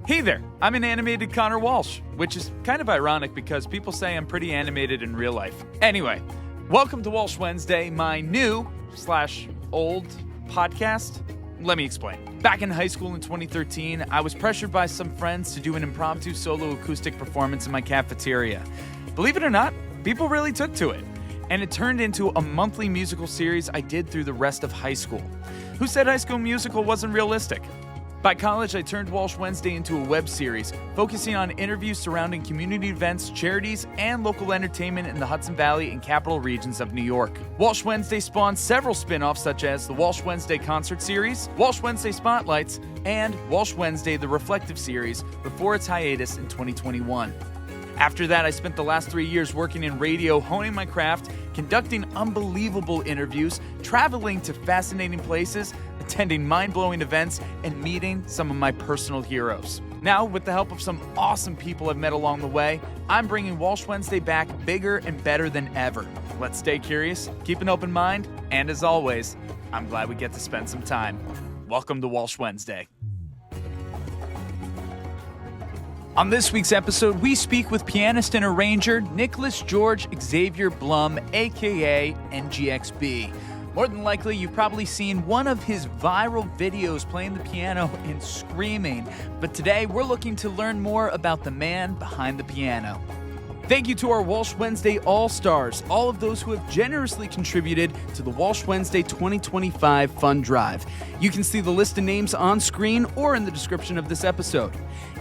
Hey there, I'm an animated Connor Walsh, which is kind of ironic because people say I'm pretty animated in real life. Anyway, welcome to Walsh Wednesday, my new/old podcast. Let me explain. Back in high school in 2013, I was pressured by some friends to do an impromptu solo acoustic performance in my cafeteria. Believe it or not, people really took to it. And it turned into a monthly musical series I did through the rest of high school. Who said High School Musical wasn't realistic? By college, I turned Walsh Wednesday into a web series, focusing on interviews surrounding community events, charities, and local entertainment in the Hudson Valley and capital regions of New York. Walsh Wednesday spawned several spin-offs such as the Walsh Wednesday Concert Series, Walsh Wednesday Spotlights, and Walsh Wednesday The Reflective Series before its hiatus in 2021. After that, I spent the last 3 years working in radio, honing my craft, conducting unbelievable interviews, traveling to fascinating places, attending mind-blowing events, and meeting some of my personal heroes. Now, with the help of some awesome people I've met along the way, I'm bringing Walsh Wednesday back bigger and better than ever. Let's stay curious, keep an open mind, and as always, I'm glad we get to spend some time. Welcome to Walsh Wednesday. On this week's episode, we speak with pianist and arranger Nicholas George Xavier Blum, aka NGXB. More than likely, you've probably seen one of his viral videos playing the piano and screaming, but today we're looking to learn more about the man behind the piano. Thank you to our Walsh Wednesday All-Stars, all of those who have generously contributed to the Walsh Wednesday 2025 Fund Drive. You can see the list of names on screen or in the description of this episode.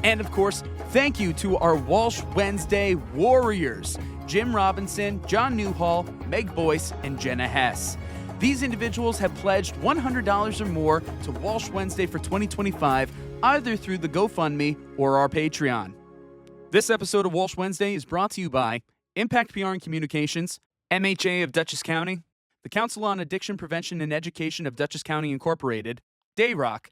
And of course, thank you to our Walsh Wednesday Warriors, Jim Robinson, John NEWHALL, Meg BOYCE, and JENNA HESS. These individuals have pledged $100 or more to Walsh Wednesday for 2025, either through the GoFundMe or our Patreon. This episode of Walsh Wednesday is brought to you by Impact PR and Communications, MHA of Dutchess County, the Council on Addiction Prevention and Education of Dutchess County Incorporated, Dayrock,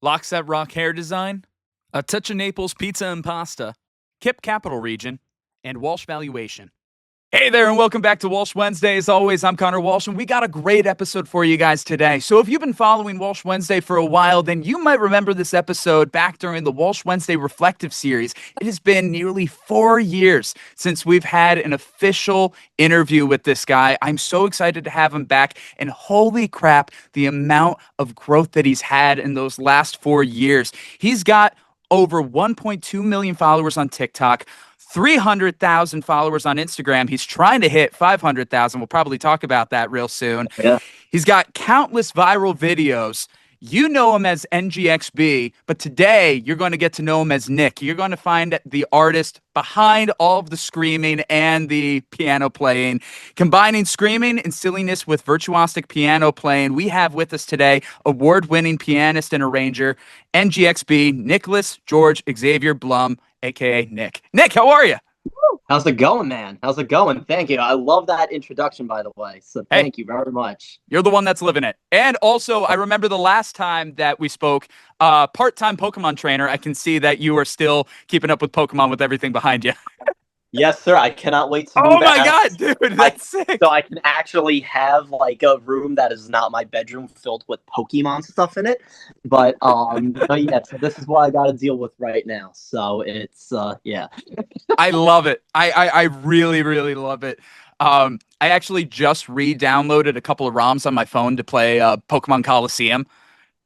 Locks That Rock Hair Design, A Touch of Naples Pizza and Pasta, KIPP Capital Region, and Walsh Valuation. Hey there, and welcome back to Walsh Wednesday. As always, I'm Connor Walsh, and we got a great episode for you guys today. So if you've been following Walsh Wednesday for a while, then you might remember this episode back during the Walsh Wednesday Reflective Series. It has been nearly 4 years since we've had an official interview with this guy. I'm so excited to have him back, and holy crap, the amount of growth that he's had in those last 4 years. He's got over 1.2 million followers on TikTok, 300,000 followers on Instagram. He's trying to hit 500,000. We'll probably talk about that real soon. Yeah. He's got countless viral videos. You know him as NGXB, but today you're going to get to know him as Nick. You're going to find the artist behind all of the screaming and the piano playing. Combining screaming and silliness with virtuosic piano playing, we have with us today award-winning pianist and arranger, NGXB, Nicholas George Xavier Blum, a.k.a. Nick. Nick, how are you? How's it going, man? How's it going? Thank you. I love that introduction, by the way. So thank you very much. You're the one that's living it. And also, I remember the last time that we spoke, part-time Pokemon trainer. I can see that you are still keeping up with Pokemon with everything behind you. Yes, sir. I cannot wait to move Oh my God, dude, that's sick. So I can actually have like a room that is not my bedroom filled with Pokemon stuff in it. But yeah, so this is what I got to deal with right now. So it's yeah. I love it. I really, really love it. I actually just re-downloaded a couple of ROMs on my phone to play Pokemon Coliseum.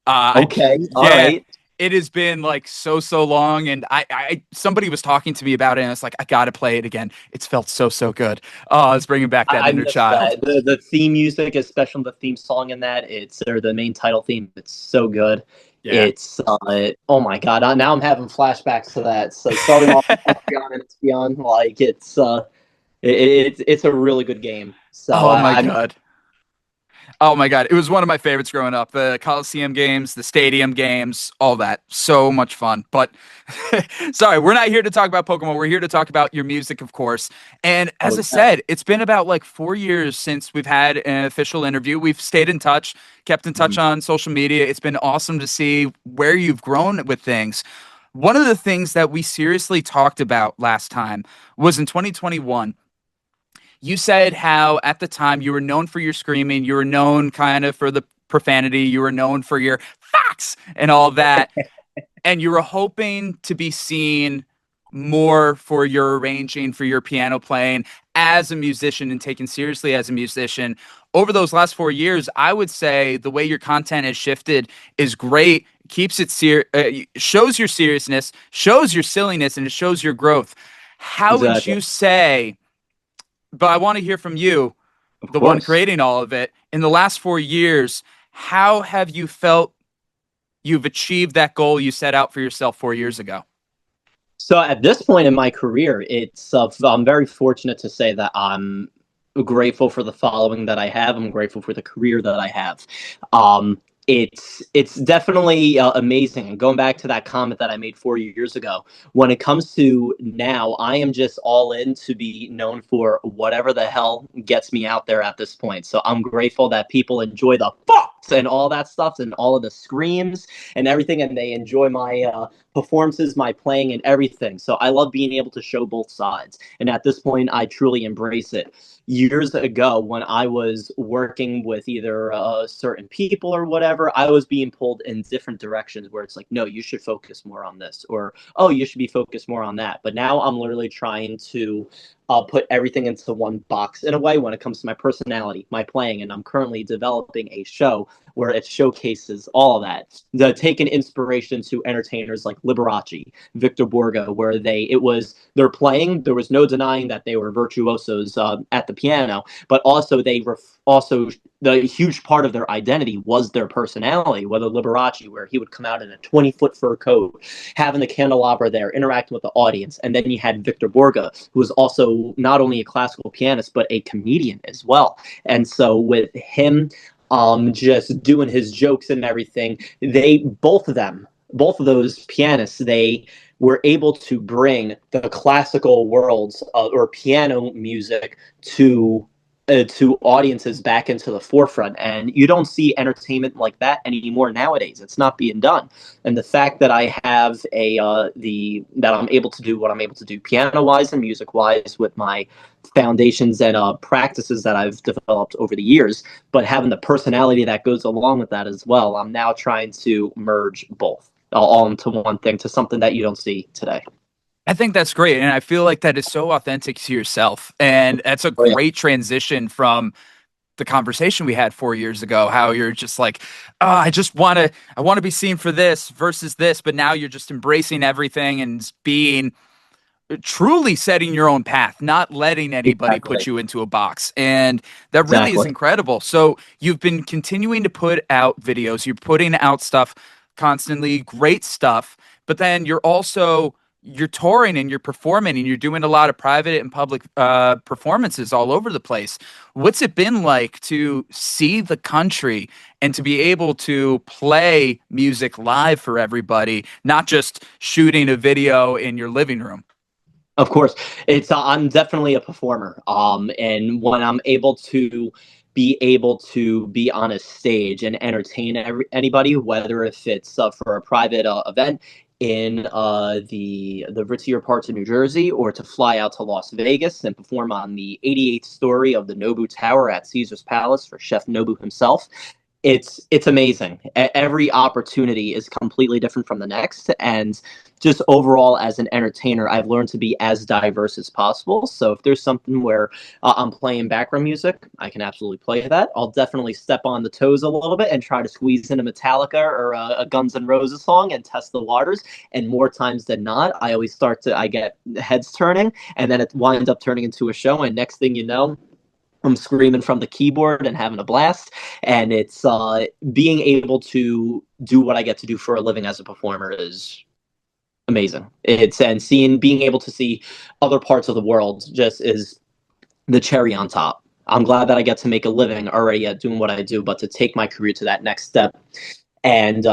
Okay, all right. It has been like so long, and I somebody was talking to me about it, and it's like I gotta play it again. It's felt so good. It's bringing back that inner child. The theme music, especially the theme song in that, or the main title theme. It's so good. Yeah. It's oh my God! Now I'm having flashbacks to that. So starting off with Beyond, like it's a really good game. So oh my God. Oh my God. It was one of my favorites growing up. The Coliseum games, the stadium games, all that. So much fun. But sorry, we're not here to talk about Pokemon. We're here to talk about your music, of course. And as I said, it's been about like 4 years since we've had an official interview. We've stayed in touch, kept in touch on social media. It's been awesome to see where you've grown with things. One of the things that we seriously talked about last time was in 2021. You said how at the time you were known for your screaming, you were known kind of for the profanity, you were known for your facts and all that. and you were hoping to be seen more for your arranging, for your piano playing as a musician and taken seriously as a musician. Over those last 4 years, I would say the way your content has shifted is great. Keeps it shows your seriousness, shows your silliness, and it shows your growth. How would Exactly. you say, but I want to hear from you, Of the one course. creating all of it, in the last 4 years, how have you felt you've achieved that goal you set out for yourself 4 years ago? So at this point in my career, I'm very fortunate to say that I'm grateful for the following that I have. I'm grateful for the career that I have. Um, it's definitely amazing. And going back to that comment that I made 4 years ago, when it comes to now, I am just all in to be known for whatever the hell gets me out there at this point. So I'm grateful that people enjoy the fucks and all that stuff and all of the screams and everything, and they enjoy my performances, my playing, and everything. So I love being able to show both sides. And at this point, I truly embrace it. Years ago, when I was working with either certain people or whatever, I was being pulled in different directions where it's like, no, you should focus more on this, or, oh, you should be focused more on that. But now I'm literally trying to put everything into one box in a way when it comes to my personality, my playing. And I'm currently developing a show where it showcases all of that. Taking inspiration to entertainers like Liberace, Victor Borga, where they're playing. There was no denying that they were virtuosos at the piano, but also also the huge part of their identity was their personality. Whether Liberace, where he would come out in a 20-foot fur coat, having the candelabra there, interacting with the audience, and then you had Victor Borga, who was also not only a classical pianist but a comedian as well. And so with him just doing his jokes and everything, both of those pianists, they were able to bring the classical worlds or piano music to audiences back into the forefront. And you don't see entertainment like that anymore nowadays. It's not being done. And the fact that I have that I'm able to do what I'm able to do piano wise and music wise with my foundations and practices that I've developed over the years, but having the personality that goes along with that as well, I'm now trying to merge both all into one thing, to something that you don't see today. I think that's great. And I feel like that is so authentic to yourself. And that's a Oh, yeah. great transition from the conversation we had 4 years ago, how you're just like, oh, I want to be seen for this versus this. But now you're just embracing everything and being truly setting your own path, not letting anybody put Exactly. you into a box. And that really is Exactly. incredible. So you've been continuing to put out videos, you're putting out stuff constantly, great stuff, but then you're touring and you're performing and you're doing a lot of private and public performances all over the place. What's it been like to see the country and to be able to play music live for everybody, not just shooting a video in your living room? Of course, I'm definitely a performer. And when I'm able to be on a stage and entertain anybody, whether if it's for a private event in the ritzier parts of New Jersey, or to fly out to Las Vegas and perform on the 88th story of the Nobu Tower at Caesar's Palace for Chef Nobu himself, it's amazing. Every opportunity is completely different from the next, and just overall as an entertainer, I've learned to be as diverse as possible. So if there's something where I'm playing background music, I can absolutely play that. I'll definitely step on the toes a little bit and try to squeeze in a Metallica or a Guns N' Roses song and test the waters. And more times than not, I get heads turning, and then it winds up turning into a show. And next thing you know, I'm screaming from the keyboard and having a blast. And it's being able to do what I get to do for a living as a performer is amazing. Being able to see other parts of the world just is the cherry on top. I'm glad that I get to make a living already at doing what I do, but to take my career to that next step and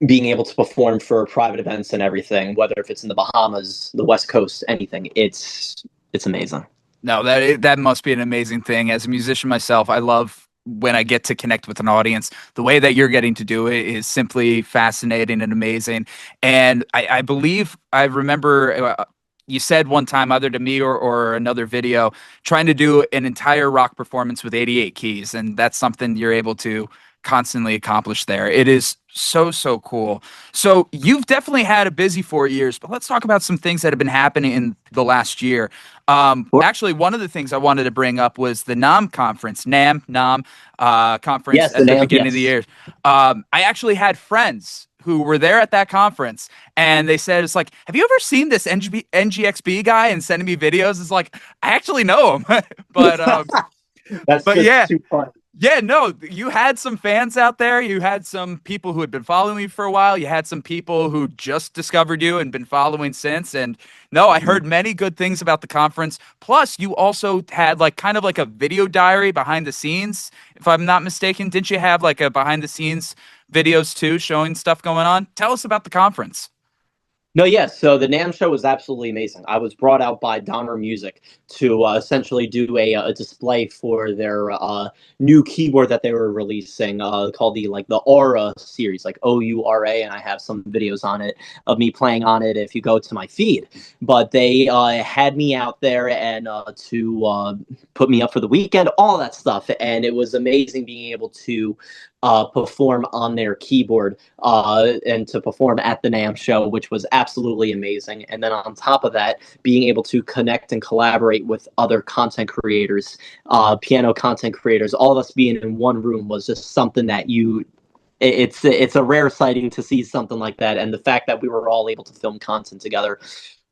being able to perform for private events and everything, whether if it's in the Bahamas, the West Coast, anything, it's amazing. No, that must be an amazing thing. As a musician myself, I love when I get to connect with an audience. The way that you're getting to do it is simply fascinating and amazing. And I believe I remember you said one time, either to me or another video, trying to do an entire rock performance with 88 keys, and that's something you're able to constantly accomplish there. It is So cool. So you've definitely had a busy 4 years, but let's talk about some things that have been happening in the last year. Sure. Actually, one of the things I wanted to bring up was the NAM conference, NAM conference Yes, the at the NAM. beginning of the Yes. year. I actually had friends who were there at that conference, and they said, "It's like, have you ever seen this NGXB guy?" And sending me videos. It's like, I actually know him, but That's but just yeah. too fun. Yeah, no, you had some fans out there. You had some people who had been following you for a while. You had some people who just discovered you and been following since. And no, I heard many good things about the conference. Plus, you also had like kind of like a video diary behind the scenes, if I'm not mistaken. Didn't you have like a behind the scenes videos too showing stuff going on? Tell us about the conference. No, yes. So the NAMM show was absolutely amazing. I was brought out by Donner Music to essentially do a display for their new keyboard that they were releasing called the Aura series, like OURA, and I have some videos on it of me playing on it if you go to my feed. But they had me out there and to put me up for the weekend, all that stuff, and it was amazing being able to perform on their keyboard and to perform at the NAMM show, which was absolutely amazing. And then on top of that, being able to connect and collaborate with other content creators, piano content creators, all of us being in one room was just something that it's a rare sighting to see something like that. And the fact that we were all able to film content together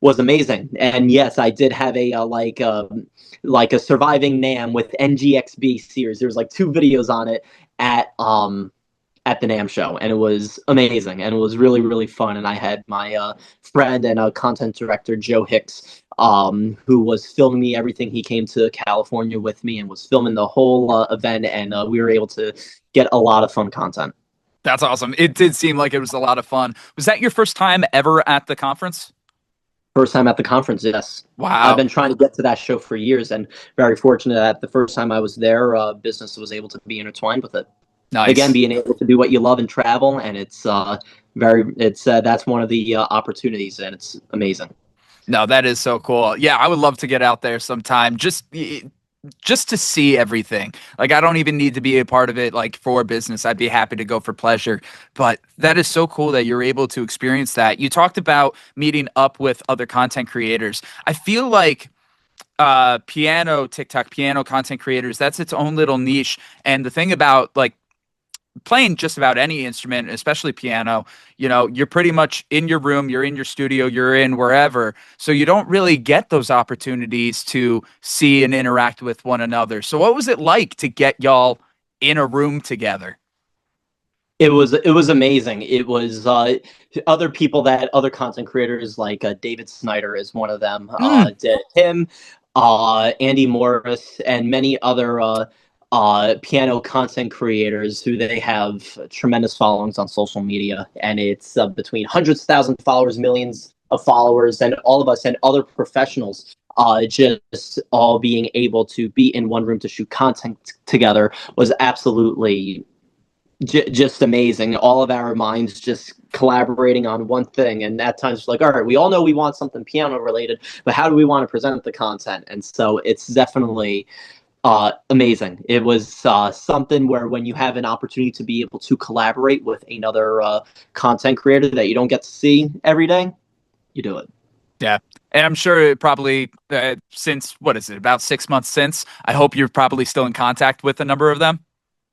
was amazing. And yes, I did have like a surviving NAMM with NGXB series. There was like 2 videos on it at the NAMM show, and it was amazing, and it was really, really fun. And I had my friend and content director Joe Hicks, who was filming me everything. He came to California with me and was filming the whole event, and we were able to get a lot of fun content. That's awesome. It did seem like it was a lot of fun. Was that your first time ever at the conference? First time at the conference, yes. I've Wow. been trying to get to that show for years, and very fortunate that the first time I was there, business was able to be intertwined with it. Again, Nice. being able to do what you love and travel, and it's that's one of the opportunities, and it's amazing. No, that is so cool. Yeah, I would love to get out there sometime just to see everything. Like I don't even need to be a part of it like for business. I'd be happy to go for pleasure. But that is so cool that you're able to experience that. You talked about meeting up with other content creators. I feel like piano content creators, that's its own little niche. And the thing about like playing just about any instrument, especially piano, you're pretty much in your room, you're in your studio, you're in wherever. So you don't really get those opportunities to see and interact with one another. So what was it like to get y'all in a room together? It was amazing. It was other content creators like David Snyder is one of them. Mm, Did him, Andy Morris, and many other piano content creators who they have tremendous followings on social media, and it's between hundreds of thousands of followers, millions of followers, and all of us and other professionals. Just all being able to be in one room to shoot content together was absolutely just amazing. All of our minds just collaborating on one thing, and at times like, all right, we all know we want something piano related, but how do we want to present the content? And so it's definitely amazing. It was something where when you have an opportunity to be able to collaborate with another content creator that you don't get to see every day, you do it. yeah. And I'm sure it probably, since, what is it, about 6 months since, I hope you're probably still in contact with a number of them.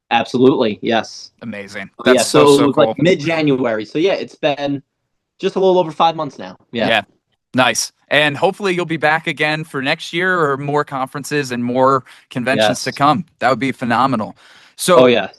Absolutely, yes. Amazing. Yeah, That's so it so was like cool. mid-January. So yeah, it's been just a little over 5 months now. Yeah. Yeah. Nice. And hopefully you'll be back again for next year or more conferences and more conventions to Yes. come. That would be phenomenal. Oh So, yeah.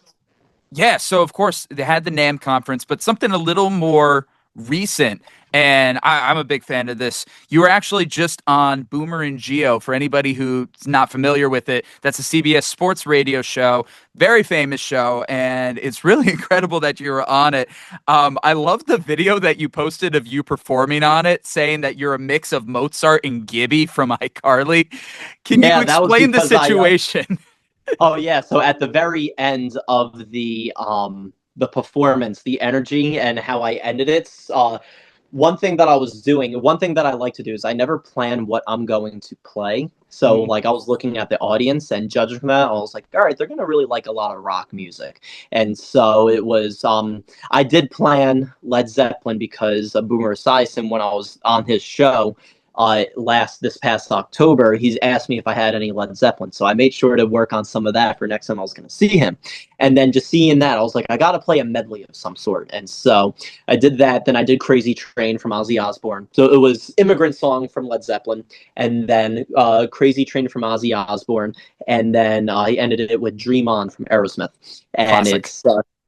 yeah, so of course they had the NAM conference, but something a little more recent. And I'm a big fan of this. You were actually just on Boomer and Geo. For anybody who's not familiar with it, that's a CBS sports radio show, very famous show, and it's really incredible that you were on it. I love the video that you posted of you performing on it, saying that you're a mix of Mozart and Gibby from iCarly. Can you Yeah, that was explain the because situation? oh yeah, so at the very end of the performance, the energy and how I ended it, one thing that I was doing, one thing that I like to do is I never plan what I'm going to play. So like I was looking at the audience and judging from that, I was like, all right, they're gonna really like a lot of rock music. And so it was I did plan Led Zeppelin because Boomer Esiason, when I was on his show this past October, he's asked me if I had any Led Zeppelin. So I made sure to work on some of that for next time I was gonna see him. And then just seeing that, I was like, I gotta play a medley of some sort. And so I did that. Then I did Crazy Train from Ozzy Osbourne. So it was Immigrant Song from Led Zeppelin, and then Crazy Train from Ozzy Osbourne, and then I ended it with Dream On from Aerosmith. And Classic. it's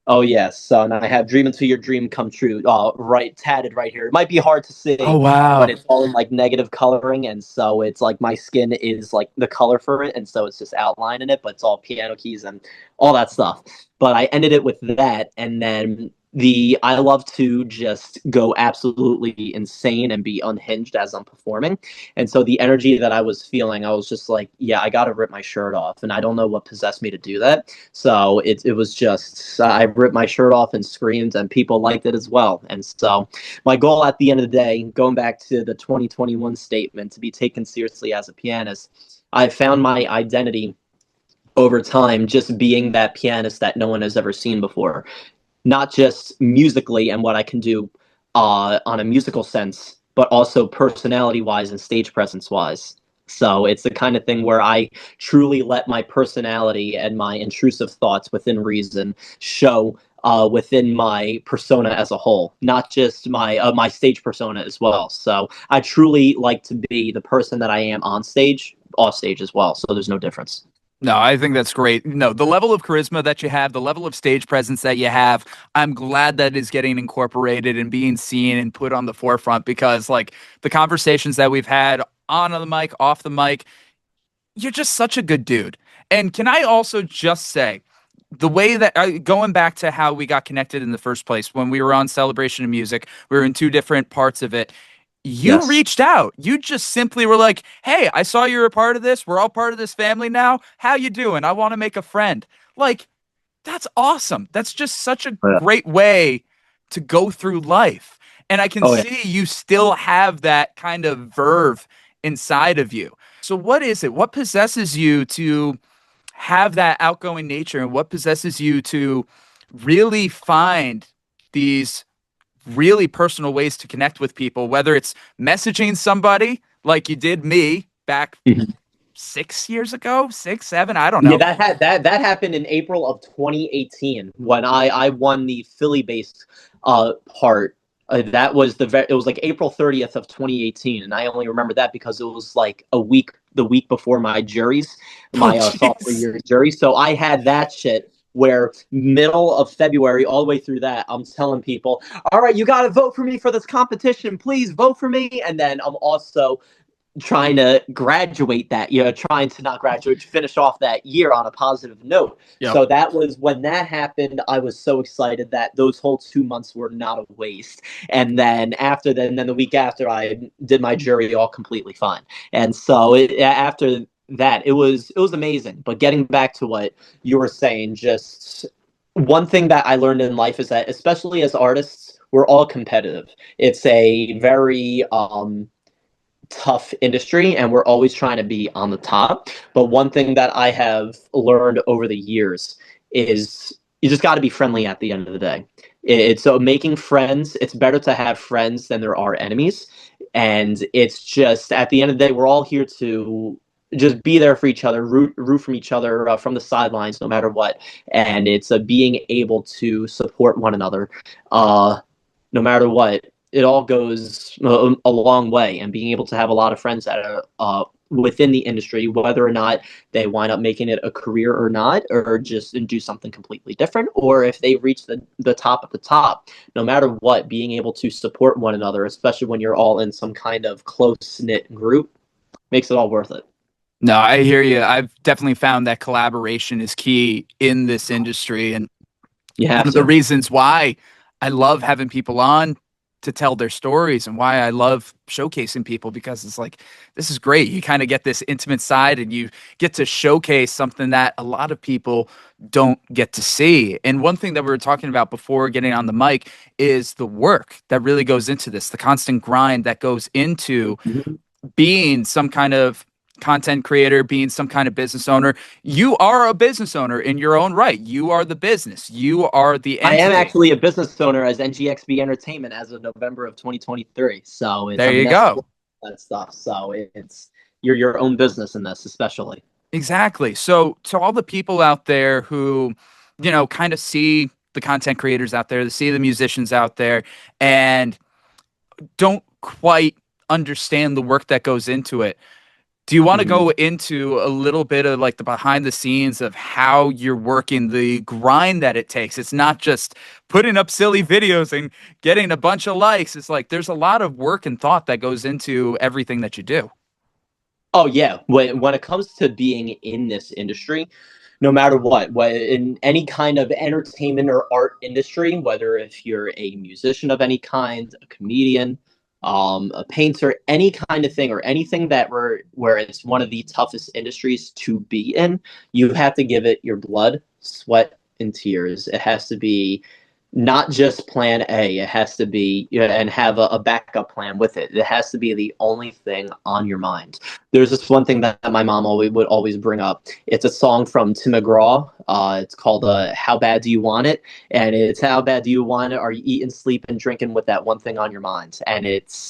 oh yes, and I have Dream Until Your Dream Come True right tatted right here. It might be hard to see when it's all in like negative coloring, and so it's like my skin is like the color for it, and so it's just outlining it, but it's all piano keys and all that stuff. But I ended it with that, and then I love to just go absolutely insane and be unhinged as I'm performing. And so the energy that I was feeling, I was just like, yeah, I got to rip my shirt off. And I don't know what possessed me to do that. So it was just, I ripped my shirt off and screamed, and people liked it as well. And so my goal at the end of the day, going back to the 2021 statement, to be taken seriously as a pianist, I found my identity over time just being that pianist that no one has ever seen before. Not just musically and what I can do on a musical sense, but also personality-wise and stage presence-wise. So it's the kind of thing where I truly let my personality and my intrusive thoughts within reason show within my persona as a whole, not just my stage persona as well. So I truly like to be the person that I am on stage, off stage as well. So there's no difference. No, I think that's great. No, the level of charisma that you have, the level of stage presence that you have, I'm glad that is getting incorporated and being seen and put on the forefront, because like the conversations that we've had on the mic, off the mic, you're just such a good dude. And can I also just say, the way that going back to how we got connected in the first place, when we were on Celebration of Music, we were in two different parts of it. You reached out. You just simply were like, "Hey, I saw you're a part of this. We're all part of this family now. How you doing? I want to make a friend." Like, that's awesome. That's just such a great way to go through life. And I can see you still have that kind of verve inside of you. So what is it? What possesses you to have that outgoing nature, and what possesses you to really find these really personal ways to connect with people, whether it's messaging somebody like you did me back 6 years ago, 6, 7, I don't know. Yeah, that happened in April of 2018 when I won the Philly-based part. That was it was like April 30th of 2018, and I only remember that because it was like the week before my sophomore year jury. So I had that shit where middle of February all the way through that, I'm telling people, all right, you got to vote for me for this competition. Please vote for me. And then I'm also trying to graduate that year, trying to not graduate, finish off that year on a positive note. Yep. So that was when that happened. I was so excited that those whole 2 months were not a waste. And then then the week after, I did my jury all completely fine. And so after that, it was amazing. But getting back to what you were saying, just one thing that I learned in life is that, especially as artists, we're all competitive. It's a very tough industry, and we're always trying to be on the top. But one thing that I have learned over the years is you just got to be friendly at the end of the day. So making friends, it's better to have friends than there are enemies. And it's just, at the end of the day, we're all here to just be there for each other, root from each other from the sidelines, no matter what. And it's being able to support one another, no matter what. It all goes a long way, and being able to have a lot of friends that are within the industry, whether or not they wind up making it a career or not, or just do something completely different, or if they reach the top of the top, no matter what, being able to support one another, especially when you're all in some kind of close-knit group, makes it all worth it. No, I hear you. I've definitely found that collaboration is key in this industry, and one of the reasons why I love having people on to tell their stories, and why I love showcasing people, because it's like, this is great. You kind of get this intimate side, and you get to showcase something that a lot of people don't get to see. And one thing that we were talking about before getting on the mic is the work that really goes into this, the constant grind that goes into being some kind of content creator, being some kind of business owner. You are a business owner in your own right. You are the business. You are the entity. I am actually a business owner as NGXB Entertainment as of November of 2023. So it's, there you go. That stuff. So it's you're your own business in this, especially. Exactly. So to all the people out there who, you know, kind of see the content creators out there, see the musicians out there, and don't quite understand the work that goes into it, do you want to go into a little bit of like the behind the scenes of how you're working, the grind that it takes? It's not just putting up silly videos and getting a bunch of likes. It's like there's a lot of work and thought that goes into everything that you do. Oh yeah, when it comes to being in this industry, no matter what, in any kind of entertainment or art industry, whether if you're a musician of any kind, a comedian, a painter, any kind of thing, or anything that where it's one of the toughest industries to be in, you have to give it your blood, sweat, and tears. It has to be not just plan A. It has to be, and have a backup plan with it. It has to be the only thing on your mind. There's this one thing that my mom would always bring up. It's a song from Tim McGraw. It's called "How Bad Do You Want It?" And it's "How bad do you want it? Are you eating, sleeping, drinking with that one thing on your mind?" And it's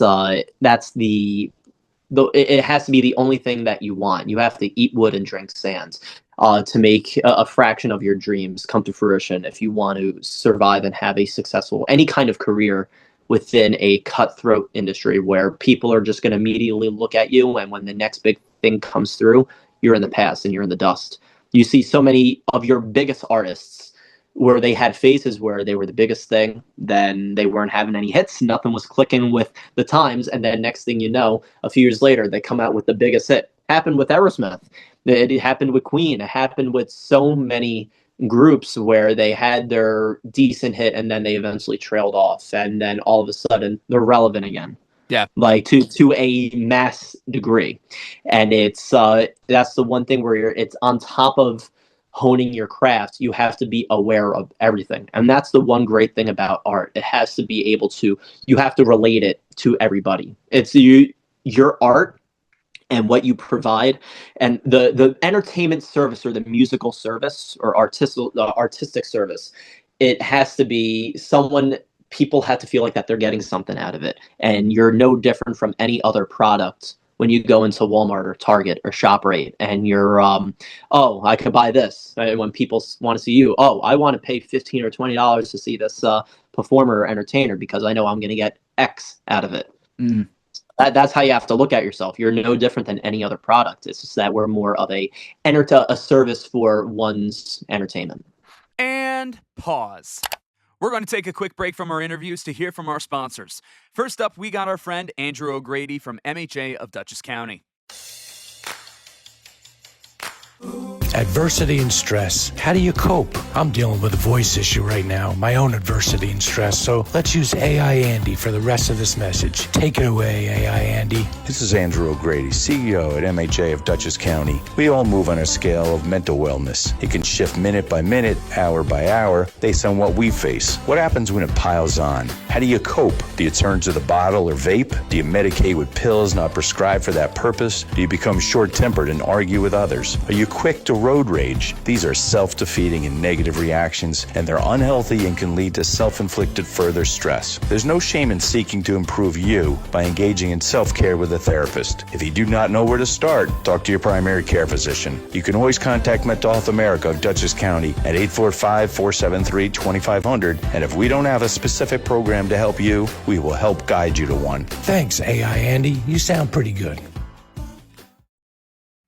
that's it has to be the only thing that you want. You have to eat wood and drink sand to make a fraction of your dreams come to fruition if you want to survive and have a successful, any kind of career within a cutthroat industry where people are just going to immediately look at you, and when the next big thing comes through, you're in the past and you're in the dust. You see so many of your biggest artists where they had phases where they were the biggest thing, then they weren't having any hits, nothing was clicking with the times, and then next thing you know, a few years later, they come out with the biggest hit. Happened with Aerosmith. It happened with Queen. It happened with so many groups where they had their decent hit and then they eventually trailed off, and then all of a sudden they're relevant again. Yeah, like to a mass degree. And it's that's the one thing where it's on top of honing your craft, you have to be aware of everything. And that's the one great thing about art. It has to be able to, you have to relate it to everybody. It's your art and what you provide, and the entertainment service or the musical service or artistic service, it has to be someone, people have to feel like that they're getting something out of it. And you're no different from any other product when you go into Walmart or Target or ShopRite and you're, oh, I could buy this. When people want to see you, oh, I want to pay $15 or $20 to see this performer or entertainer because I know I'm going to get X out of it. Mm. That's how you have to look at yourself. You're no different than any other product. It's just that we're more of a service for one's entertainment. And pause. We're going to take a quick break from our interviews to hear from our sponsors. First up, we got our friend Andrew O'Grady from MHA of Dutchess County. Adversity and stress. How do you cope? I'm dealing with a voice issue right now, my own adversity and stress. So let's use AI Andy for the rest of this message. Take it away, AI Andy. This is Andrew O'Grady, CEO at MHA of Dutchess County. We all move on a scale of mental wellness. It can shift minute by minute, hour by hour, based on what we face. What happens when it piles on? How do you cope? Do you turn to the bottle or vape? Do you medicate with pills not prescribed for that purpose? Do you become short-tempered and argue with others? Are you quick to road rage? These are self-defeating and negative reactions, and they're unhealthy and can lead to self-inflicted further stress. There's no shame in seeking to improve you by engaging in self-care with a therapist. If you do not know where to start, talk to your primary care physician. You can always contact Mental Health America of Dutchess County at 845-473-2500, and if we don't have a specific program to help you, we will help guide you to one. Thanks, AI Andy. You sound pretty good.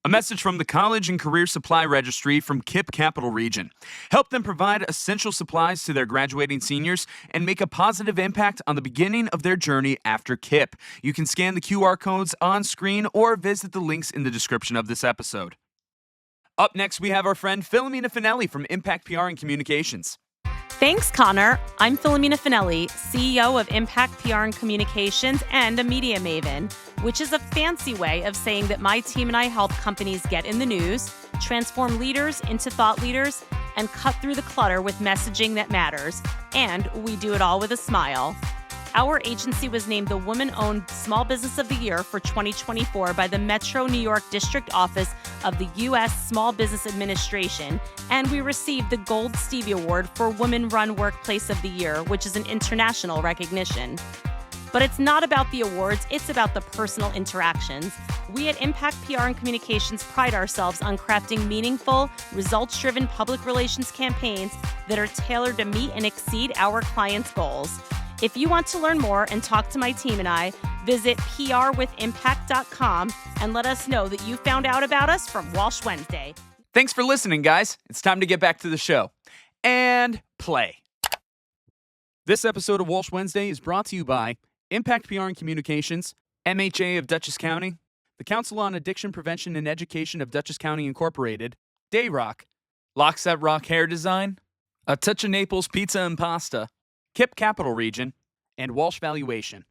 A message from the College and Career Supply Registry from KIPP Capital Region. Help them provide essential supplies to their graduating seniors and make a positive impact on the beginning of their journey after KIPP. You can scan the QR codes on screen or visit the links in the description of this episode. Up next, we have our friend Philomena Finelli from Impact PR and Communications. Thanks, Connor. I'm Philomena Finelli, CEO of Impact PR and Communications and a media maven, which is a fancy way of saying that my team and I help companies get in the news, transform leaders into thought leaders, and cut through the clutter with messaging that matters. And we do it all with a smile. Our agency was named the Woman-Owned Small Business of the Year for 2024 by the Metro New York District Office of the U.S. Small Business Administration, and we received the Gold Stevie Award for Women-Run Workplace of the Year, which is an international recognition. But it's not about the awards, it's about the personal interactions. We at Impact PR and Communications pride ourselves on crafting meaningful, results-driven public relations campaigns that are tailored to meet and exceed our clients' goals. If you want to learn more and talk to my team and I, visit prwithimpact.com and let us know that you found out about us from Walsh Wednesday. Thanks for listening, guys. It's time to get back to the show. And play. This episode of Walsh Wednesday is brought to you by Impact PR and Communications, MHA of Dutchess County, the Council on Addiction Prevention and Education of Dutchess County Incorporated, Dayrock, Lockset Rock Hair Design, A Touch of Naples Pizza and Pasta, KIP Capital Region, and Walsh Valuation.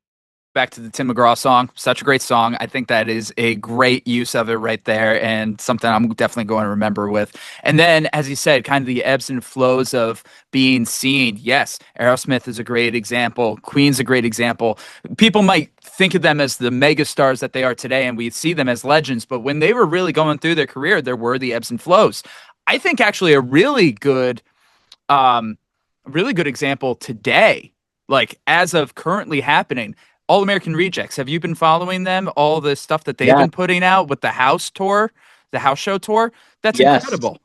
Back to the Tim McGraw song. Such a great song. I think that is a great use of it right there and something I'm definitely going to remember with. And then, as you said, kind of the ebbs and flows of being seen. Yes, Aerosmith is a great example. Queen's a great example. People might think of them as the mega stars that they are today, and we see them as legends. But when they were really going through their career, there were the ebbs and flows. I think actually a really good example today, like as of currently happening, All American Rejects. Have you been following them? All the stuff that they've been putting out with the house tour, the house show tour? That's incredible.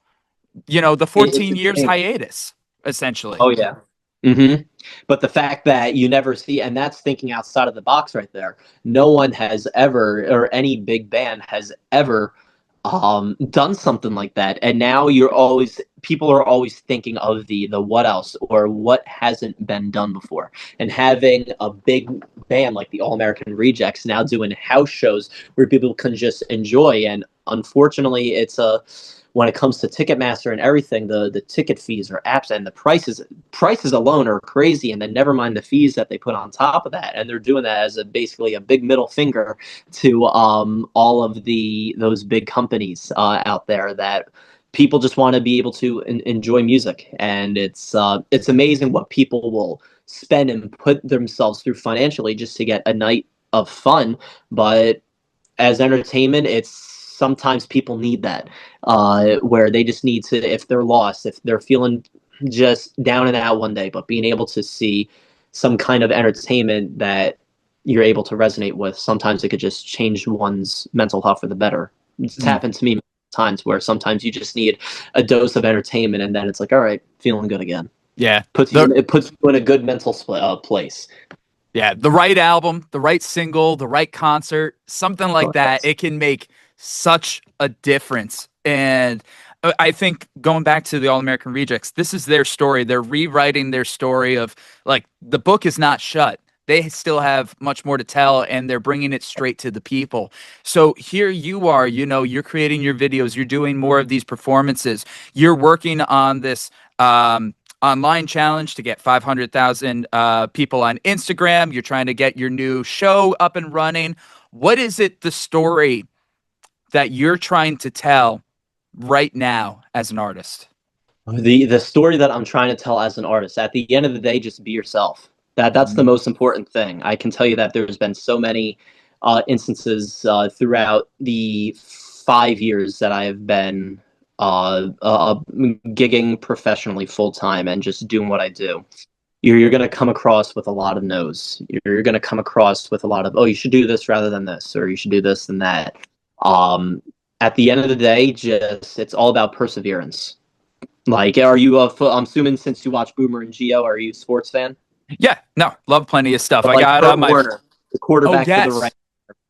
You know, the 14 years hiatus, essentially. Oh, yeah. But the fact that you never see, and that's thinking outside of the box right there. No one has ever, or any big band has ever done something like that, and now people are always thinking of the what else or what hasn't been done before, and having a big band like the All American Rejects now doing house shows where people can just enjoy. And unfortunately, it's when it comes to Ticketmaster and everything, the ticket fees are apps, and the prices alone are crazy, and then never mind the fees that they put on top of that. And they're doing that as basically a big middle finger to all of those big companies out there that people just want to be able to enjoy music. And it's amazing what people will spend and put themselves through financially just to get a night of fun. But as entertainment, sometimes people need that, where they just need to, if they're lost, if they're feeling just down and out one day, but being able to see some kind of entertainment that you're able to resonate with, sometimes it could just change one's mental health for the better. It's happened to me many times where sometimes you just need a dose of entertainment, and then it's like, all right, feeling good again. Yeah. It puts you in a good mental place. Yeah, the right album, the right single, the right concert, something like that, it can make such a difference. And I think going back to the All American Rejects, this is their story. They're rewriting their story of, like, the book is not shut. They still have much more to tell, and they're bringing it straight to the people. So here you are, you're creating your videos, you're doing more of these performances, you're working on this online challenge to get 500,000 people on Instagram. You're trying to get your new show up and running. What is it, the story that you're trying to tell right now as an artist? The story that I'm trying to tell as an artist, at the end of the day, just be yourself. That's the most important thing. I can tell you that there's been so many instances throughout the 5 years that I have been gigging professionally full time and just doing what I do. You're going to come across with a lot of no's. You're going to come across with a lot of, oh, you should do this rather than this, or you should do this than that. At the end of the day, it's all about perseverance. Like, are you I'm assuming since you watch Boomer and Geo, are you a sports fan? Yeah, no, love plenty of stuff. But I got my Warner, the quarterback yes. for the Rams.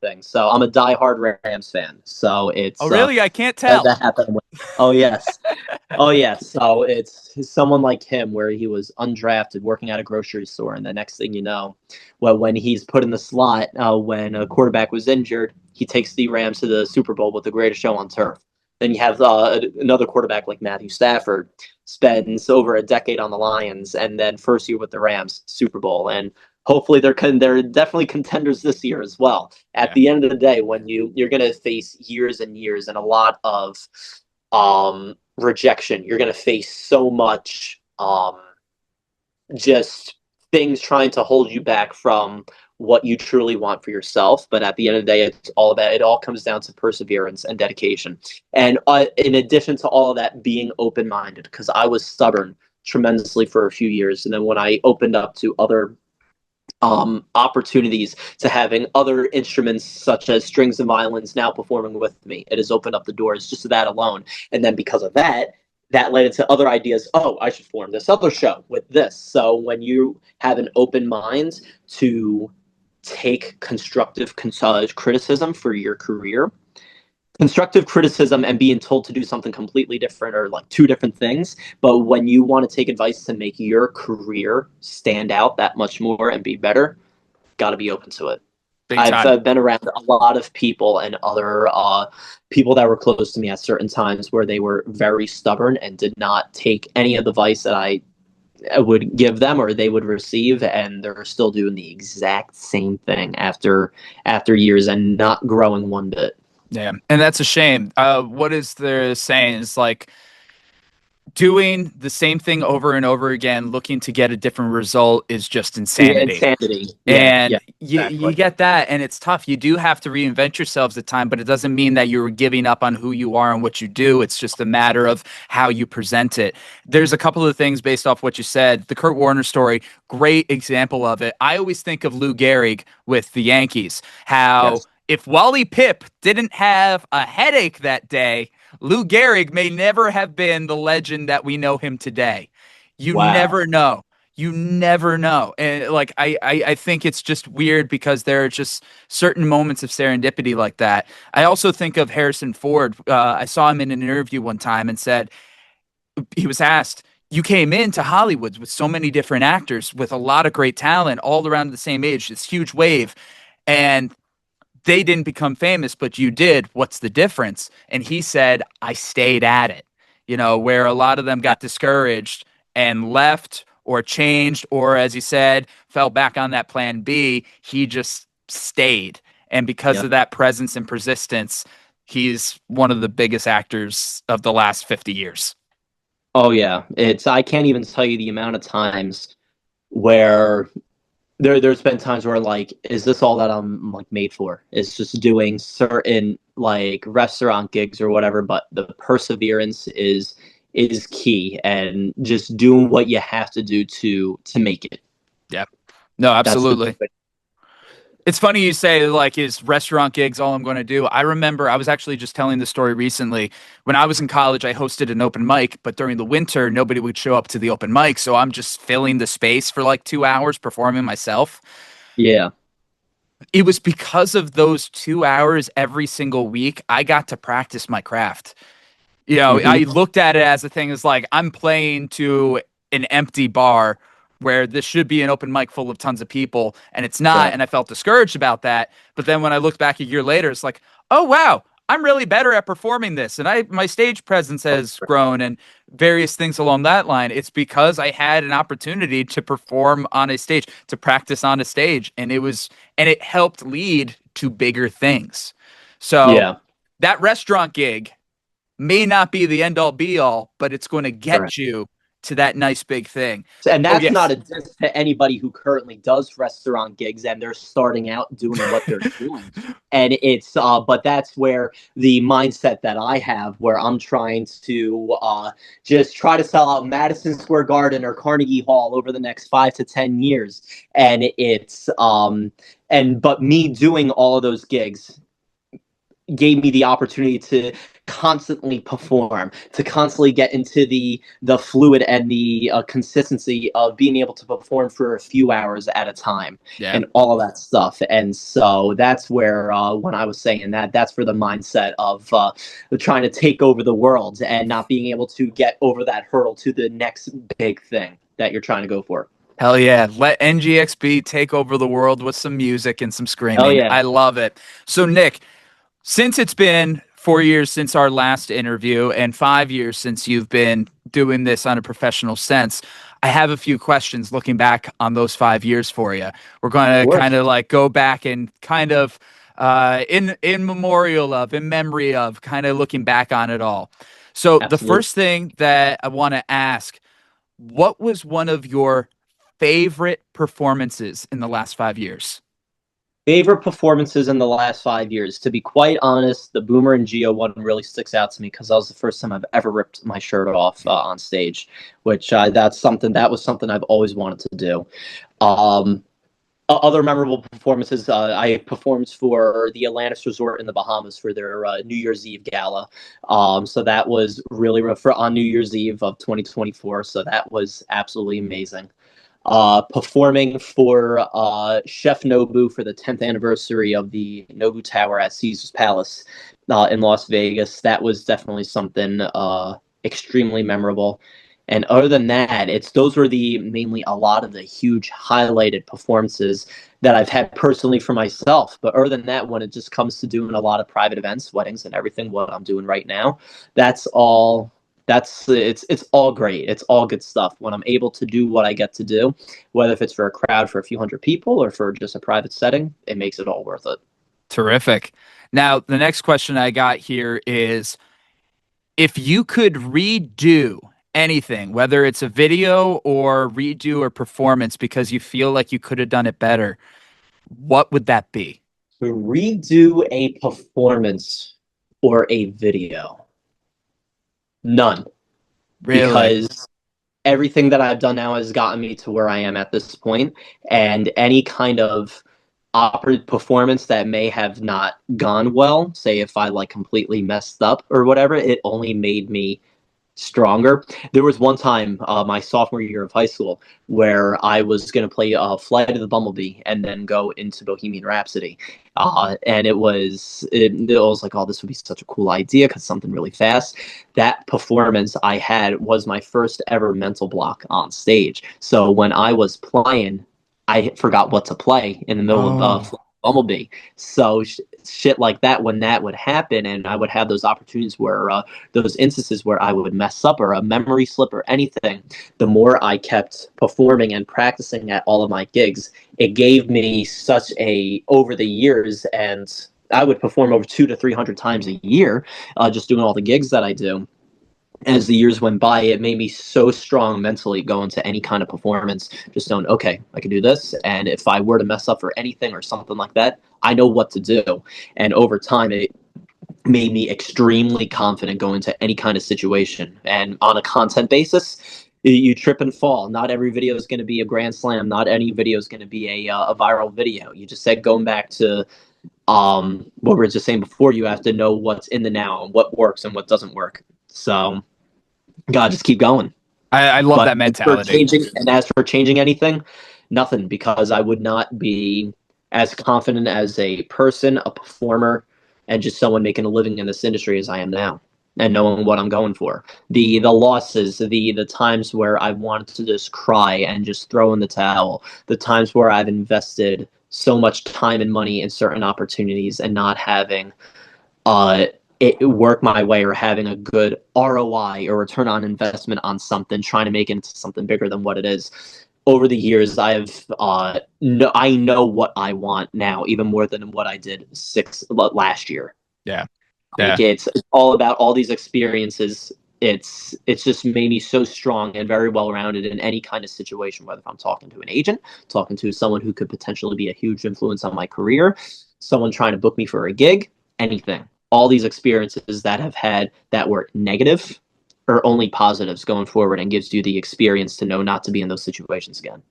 Thing. So I'm a diehard Rams fan. So it's really? I can't tell. That happened. Oh yes, oh yes. So it's someone like him where he was undrafted, working at a grocery store, and the next thing you know, when he's put in the slot, when a quarterback was injured, he takes the Rams to the Super Bowl with the greatest show on turf. Then you have another quarterback like Matthew Stafford spends over a decade on the Lions, and then first year with the Rams, Super Bowl, and hopefully they're definitely contenders this year as well. At the end of the day, when you're going to face years and years and a lot of rejection, you're going to face so much just things trying to hold you back from what you truly want for yourself. But at the end of the day, it all comes down to perseverance and dedication. And in addition to all of that, being open-minded, because I was stubborn tremendously for a few years. And then when I opened up to other opportunities, to having other instruments such as strings and violins now performing with me, it has opened up the doors just to that alone. And then because of that, that led into other ideas. Oh, I should form this other show with this. So when you have an open mind to take constructive criticism for your career, constructive criticism and being told to do something completely different are like two different things. But when you want to take advice to make your career stand out that much more and be better, got to be open to it. I've been around a lot of people and other people that were close to me at certain times where they were very stubborn and did not take any of the advice that I would give them or they would receive, and they're still doing the exact same thing after years and not growing one bit. Yeah, and that's a shame. What is the saying? It's like doing the same thing over and over again, looking to get a different result is just insanity. Yeah, insanity. And exactly. you get that, and it's tough. You do have to reinvent yourselves at time, but it doesn't mean that you're giving up on who you are and what you do. It's just a matter of how you present it. There's a couple of things based off what you said. The Kurt Warner story, great example of it. I always think of Lou Gehrig with the Yankees, how if Wally Pipp didn't have a headache that day, Lou Gehrig may never have been the legend that we know him today. You never know. You never know. And like, I think it's just weird because there are just certain moments of serendipity like that. I also think of Harrison Ford. I saw him in an interview one time and said, he was asked, you came into Hollywood with so many different actors with a lot of great talent all around the same age, this huge wave. And they didn't become famous, but you did. What's the difference? And he said, I stayed at it, where a lot of them got discouraged and left or changed, or as he said, fell back on that plan B. He just stayed. And because of that presence and persistence, he's one of the biggest actors of the last 50 years. Oh yeah. I can't even tell you the amount of times where there's been times where like, is this all that I'm like made for? It's just doing certain like restaurant gigs or whatever, but the perseverance is key, and just doing what you have to do to make it. Yeah. No, absolutely. It's funny you say, like, is restaurant gigs all I'm going to do? I remember I was actually just telling the story recently. When I was in college, I hosted an open mic, but during the winter, nobody would show up to the open mic. So I'm just filling the space for like 2 hours performing myself. Yeah. It was because of those 2 hours every single week, I got to practice my craft. I looked at it as a thing as like, I'm playing to an empty bar where this should be an open mic full of tons of people, and it's not, and I felt discouraged about that. But then when I looked back a year later, it's like, oh, wow, I'm really better at performing this, and my stage presence has grown and various things along that line. It's because I had an opportunity to perform on a stage, to practice on a stage, and it helped lead to bigger things. So that restaurant gig may not be the end-all be-all, but it's going to get you to that nice big thing. And that's not a diss to anybody who currently does restaurant gigs and they're starting out doing what they're doing. And it's but that's where the mindset that I have, where I'm trying to just try to sell out Madison Square Garden or Carnegie Hall over the next 5 to 10 years. And it's but me doing all of those gigs gave me the opportunity to constantly perform, to constantly get into the fluid and the consistency of being able to perform for a few hours at a time and all of that stuff. And so that's where when I was saying that's for the mindset of trying to take over the world and not being able to get over that hurdle to the next big thing that you're trying to go for. Hell yeah. Let NGXB take over the world with some music and some screaming. Hell yeah. I love it. So Nick, since it's been 4 years since our last interview and 5 years since you've been doing this on a professional sense. I have a few questions looking back on those 5 years for you. We're going to kind of like go back and kind of in memorial of, in memory of, kind of looking back on it all. So Absolutely. The first thing that I want to ask, what was one of your favorite performances in the last 5 years? Favorite performances in the last 5 years. To be quite honest, the Boomer and Geo one really sticks out to me because that was the first time I've ever ripped my shirt off on stage, which that was something I've always wanted to do. Other memorable performances, I performed for the Atlantis Resort in the Bahamas for their New Year's Eve gala. So that was really rough on New Year's Eve of 2024. So that was absolutely amazing. Performing for Chef Nobu for the 10th anniversary of the Nobu Tower at Caesar's Palace in Las Vegas. That was definitely something extremely memorable. And other than that, those were mainly a lot of the huge highlighted performances that I've had personally for myself. But other than that, when it just comes to doing a lot of private events, weddings, and everything, what I'm doing right now, it's all great. It's all good stuff. When I'm able to do what I get to do, whether if it's for a crowd for a few hundred people or for just a private setting, it makes it all worth it. Terrific. Now, the next question I got here is, if you could redo anything, whether it's a video or redo a performance because you feel like you could have done it better, what would that be? To redo a performance or a video? None. Really? Because everything that I've done now has gotten me to where I am at this point, and any kind of performance that may have not gone well, say if I like completely messed up or whatever, it only made me stronger. There was one time my sophomore year of high school where I was going to play Flight of the Bumblebee and then go into Bohemian Rhapsody. And it was like, oh, this would be such a cool idea because something really fast. That performance I had was my first ever mental block on stage. So when I was playing, I forgot what to play in the middle of Bumblebee. So shit like that, when that would happen, and I would have those opportunities where those instances where I would mess up or a memory slip or anything, the more I kept performing and practicing at all of my gigs, it gave me such over the years, and I would perform over 200 to 300 times a year, just doing all the gigs that I do. As the years went by, it made me so strong mentally going to any kind of performance, just knowing, okay, I can do this. And if I were to mess up for anything or something like that, I know what to do. And over time, it made me extremely confident going to any kind of situation. And on a content basis, you trip and fall. Not every video is going to be a grand slam. Not any video is going to be a viral video. You just said, going back to what we were just saying before, you have to know what's in the now and what works and what doesn't work. So God, just keep going. I love that mentality. As for changing anything, nothing, because I would not be as confident as a person, a performer, and just someone making a living in this industry as I am now, and knowing what I'm going for. The losses, the times where I wanted to just cry and just throw in the towel, the times where I've invested so much time and money in certain opportunities and not having it work my way, or having a good ROI or return on investment on something, trying to make it into something bigger than what it is. Over the years, I know what I want now, even more than what I did last year. Yeah. Like, it's all about all these experiences. It's just made me so strong and very well-rounded in any kind of situation, whether if I'm talking to an agent, talking to someone who could potentially be a huge influence on my career, someone trying to book me for a gig, anything. All these experiences that I've had that were negative are only positives going forward, and gives you the experience to know not to be in those situations again.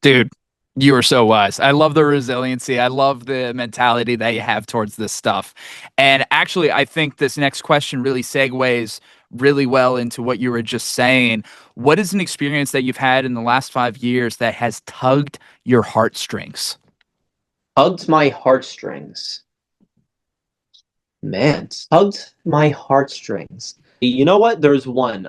Dude, you are so wise. I love the resiliency. I love the mentality that you have towards this stuff. And actually, I think this next question really segues really well into what you were just saying. What is an experience that you've had in the last 5 years that has tugged your heartstrings? Tugged my heartstrings. Man, tugged my heartstrings. You know what? There's one.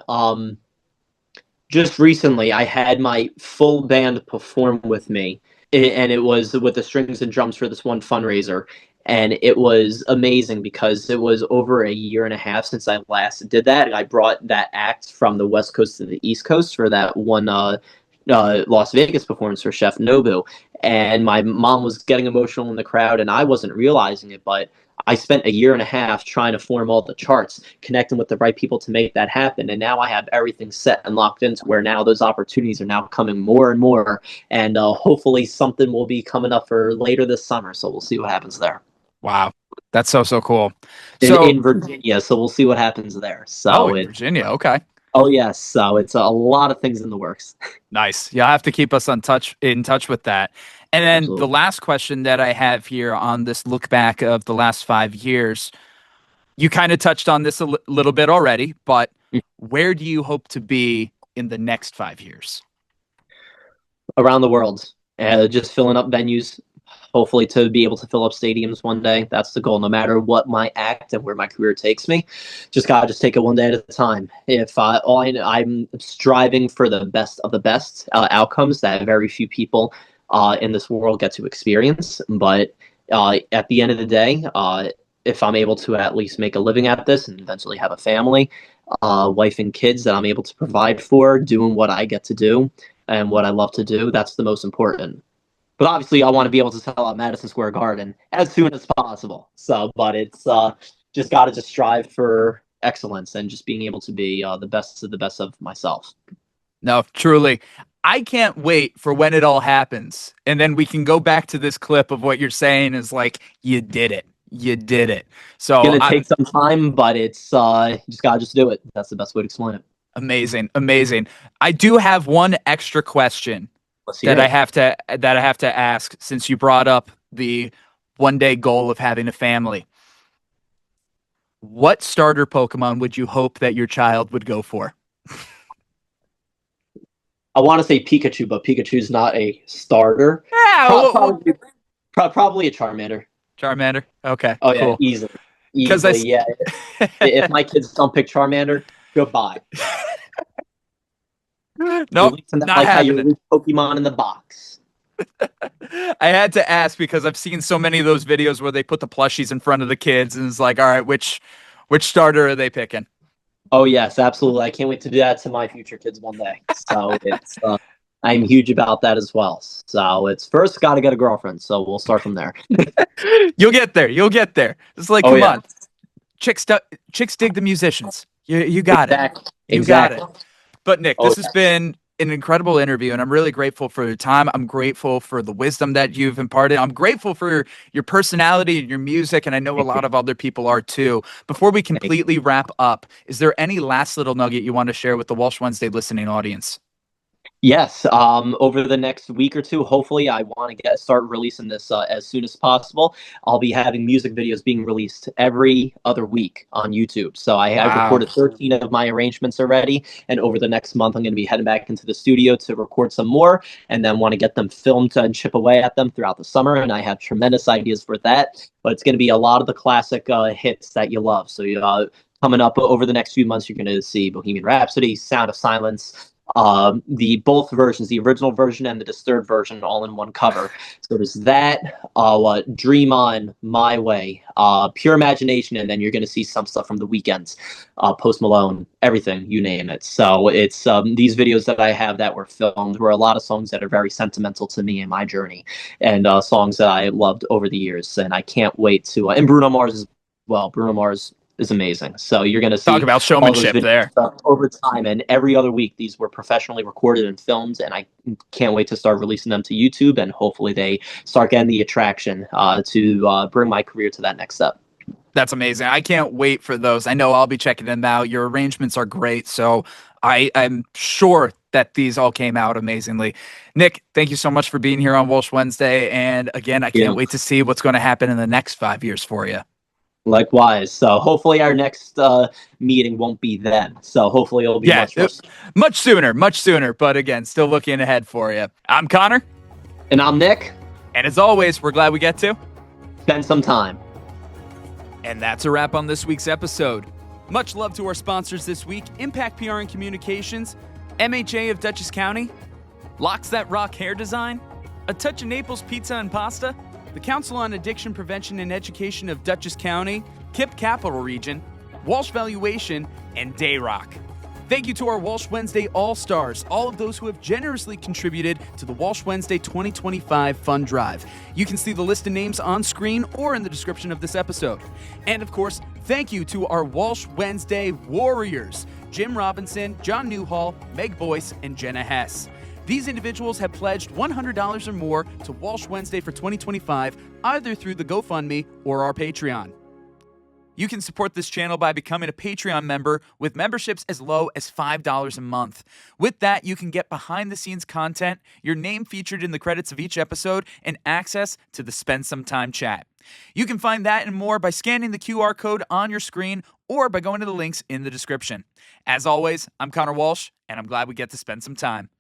Just recently, I had my full band perform with me, and it was with the strings and drums for this one fundraiser. And it was amazing because it was over a year and a half since I last did that. And I brought that act from the West Coast to the East Coast for that one Las Vegas performance for Chef Nobu. And my mom was getting emotional in the crowd, and I wasn't realizing it, but I spent a year and a half trying to form all the charts, connecting with the right people to make that happen. And now I have everything set and locked into where now those opportunities are now coming more and more. And hopefully something will be coming up for later this summer. So we'll see what happens there. Wow. That's so cool. In Virginia. So we'll see what happens there. So in Virginia. Okay. Oh, yes. So it's a lot of things in the works. Nice. You'll have to keep us in touch with that. And then Absolutely. The last question that I have here on this look back of the last 5 years, you kind of touched on this a little bit already, but where do you hope to be in the next 5 years? Around the world, just filling up venues, hopefully to be able to fill up stadiums one day. That's the goal, no matter what my act and where my career takes me. Just take it one day at a time. If I'm striving for the best of the best outcomes that very few people in this world get to experience. But at the end of the day, if I'm able to at least make a living at this and eventually have a family, wife and kids that I'm able to provide for, doing what I get to do and what I love to do, that's the most important. But obviously, I want to be able to sell out Madison Square Garden as soon as possible. So, but it's just got to strive for excellence and just being able to be the best of the best of myself. No, truly. I can't wait for when it all happens. And then we can go back to this clip of what you're saying is like, you did it. You did it. So it's going to take some time, but it's you just got to do it. That's the best way to explain it. Amazing. Amazing. I do have one extra question that I have to ask, since you brought up the one-day goal of having a family. What starter Pokemon would you hope that your child would go for? I want to say Pikachu, but Pikachu's not a starter. Yeah, probably a Charmander. Charmander? Okay. Oh, cool. Yeah, easily. Yeah. If my kids don't pick Charmander, goodbye. Nope, not like how you happening. release Pokemon in the box. I had to ask because I've seen so many of those videos where they put the plushies in front of the kids and it's like, all right, which starter are they picking? Oh yes, absolutely. I can't wait to do that to my future kids one day. So it's I'm huge about that as well. So it's first got to get a girlfriend. So we'll start from there. You'll get there. It's like, come on, chicks dig the musicians. You got it. You got it. But Nick, this has been an incredible interview, and I'm really grateful for your time. I'm grateful for the wisdom that you've imparted. I'm grateful for your personality and your music, and I know a lot of other people are too. Before we completely wrap up, is there any last little nugget you want to share with the Walsh Wednesday listening audience? Yes, over the next week or two, hopefully I want to start releasing this as soon as possible. I'll be having music videos being released every other week on YouTube. So I have recorded 13 of my arrangements already, and over the next month I'm going to be heading back into the studio to record some more, and then want to get them filmed and chip away at them throughout the summer, and I have tremendous ideas for that. But it's going to be a lot of the classic hits that you love. So coming up over the next few months, you're going to see Bohemian Rhapsody, Sound of Silence, both versions, the original version and the disturbed version, all in one cover. So there's that, Dream On, My Way, Pure Imagination, and then you're going to see some stuff from the Weekends, Post Malone, everything, you name it. So it's these videos that I have that were filmed were a lot of songs that are very sentimental to me in my journey, and songs that I loved over the years, and I can't wait to, and Bruno Mars as well. Bruno Mars is amazing. So you're going to see talk about showmanship there over time, and every other week these were professionally recorded and filmed, and I can't wait to start releasing them to YouTube, and hopefully they start getting the attraction to bring my career to that next step. That's amazing. I can't wait for those. I know I'll be checking them out. Your arrangements are great, so I'm sure that these all came out amazingly. Nick, thank you so much for being here on Walsh Wednesday, and again, I can't wait to see what's going to happen in the next 5 years for you. Likewise. So hopefully our next meeting won't be then. So hopefully it'll be much sooner. But again, still looking ahead for you. I'm Connor. And I'm Nick. And as always, we're glad we get to spend some time. And that's a wrap on this week's episode. Much love to our sponsors this week: Impact PR and Communications, MHA of Dutchess County, Locks That Rock Hair Design, A Touch of Naples Pizza and Pasta, the Council on Addiction Prevention and Education of Dutchess County, KIPP Capital Region, Walsh Valuation, and Dayrock. Thank you to our Walsh Wednesday All-Stars, all of those who have generously contributed to the Walsh Wednesday 2025 Fund Drive. You can see the list of names on screen or in the description of this episode. And of course, thank you to our Walsh Wednesday Warriors, Jim Robinson, John NEWHALL, Meg Boyce, and Jenna Hess. These individuals have pledged $100 or more to Walsh Wednesday for 2025, either through the GoFundMe or our Patreon. You can support this channel by becoming a Patreon member with memberships as low as $5 a month. With that, you can get behind-the-scenes content, your name featured in the credits of each episode, and access to the Spend Some Time chat. You can find that and more by scanning the QR code on your screen or by going to the links in the description. As always, I'm Connor Walsh, and I'm glad we get to spend some time.